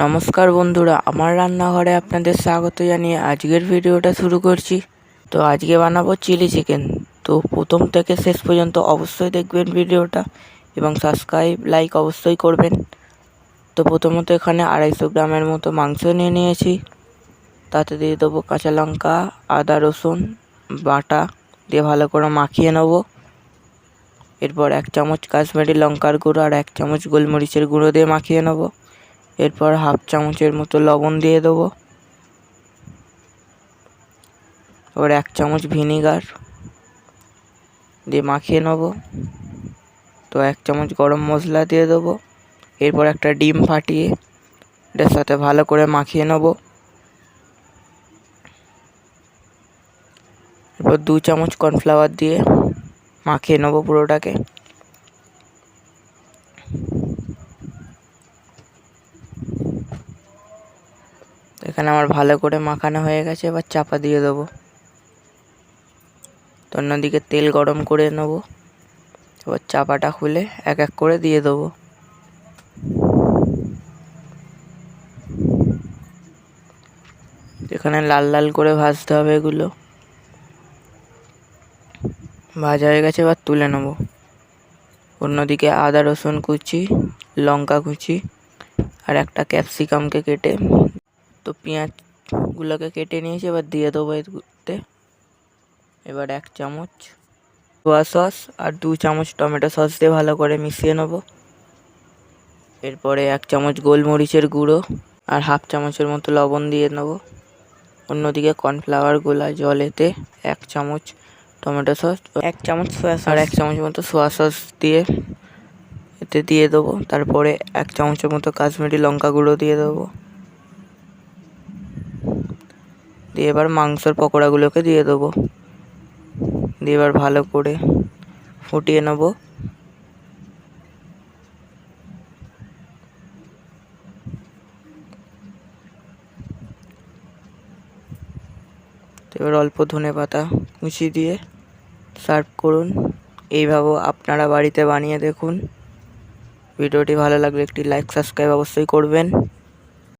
নমস্কার বন্ধুরা, আমার রান্নাঘরে আপনাদের স্বাগত জানিয়ে আজকের ভিডিওটা শুরু করছি। তো আজকে বানাবো চিলি চিকেন। তো প্রথম থেকে শেষ পর্যন্ত অবশ্যই দেখবেন ভিডিওটা এবং সাবস্ক্রাইব লাইক অবশ্যই করবেন। তো প্রথমত এখানে 250 গ্রামের মতো মাংস নিয়ে নিয়েছি। তাতে দিয়ে দেবো কাঁচা লঙ্কা, আদা রসুন বাটা দিয়ে ভালো করে মাখিয়ে নেব। এরপর 1 চামচ কাশ্মীরি লঙ্কার গুঁড়ো আর 1 চামচ গোলমরিচের গুঁড়ো দিয়ে মাখিয়ে নেব। এরপর 1/2 চামচের মতো লবণ দিয়ে দেবো। এবার 1 চামচ ভিনিগার দিয়ে মাখিয়ে নেব। তো 1 চামচ গরম মশলা দিয়ে দেবো। এরপর একটা ডিম ফাটিয়ে এটার সাথে ভালো করে মাখিয়ে নেব। এরপর 2 চামচ কর্নফ্লাওয়ার দিয়ে মাখিয়ে নেব পুরোটাকে। এখানে আমার ভালো করে মাখানো হয়ে গেছে, এবার চাপা দিয়ে দেবো। তো অন্যদিকে তেল গরম করে নেব। এবার চাপাটা খুলে এক এক করে দিয়ে দেবো। এখানে লাল লাল করে ভাজতে হবে এগুলো। ভাজা হয়ে গেছে, এবার তুলে নেব। অন্যদিকে আদা রসুন কুচি, লঙ্কা কুচি আর একটা ক্যাপসিকামকে কেটে তো পেঁয়াজগুলোকে কেটে নিয়েছি, এবার দিয়ে দেবো এতে। এবার 1 চামচ সোয়া সস আর 2 চামচ টমেটো সস দিয়ে ভালো করে মিশিয়ে নেব। এরপরে 1 চামচ গোলমরিচের গুঁড়ো আর 1/2 চামচের মতো লবণ দিয়ে নেব। অন্যদিকে কর্নফ্লাওয়ার গোলা জলেতে 1 চামচ টমেটো সস, 1 চামচ সোয়া সস আর 1 চামচ মতো সোয়া সস দিয়ে এতে দিয়ে দেবো। তারপরে 1 চামচের মতো কাশ্মীরি লঙ্কা গুঁড়ো দিয়ে দেবো। দিয়ে এবার মাংসের পকোড়াগুলোকে দিয়ে দেবো। দিয়ে এবার ভালো করে ফুটিয়ে নেব। এবার অল্প ধনেপাতা কুচি দিয়ে সার্ভ করুন। এইভাবে আপনারা বাড়িতে বানিয়ে দেখুন। ভিডিওটি ভালো লাগলে একটি লাইক সাবস্ক্রাইব অবশ্যই করবেন।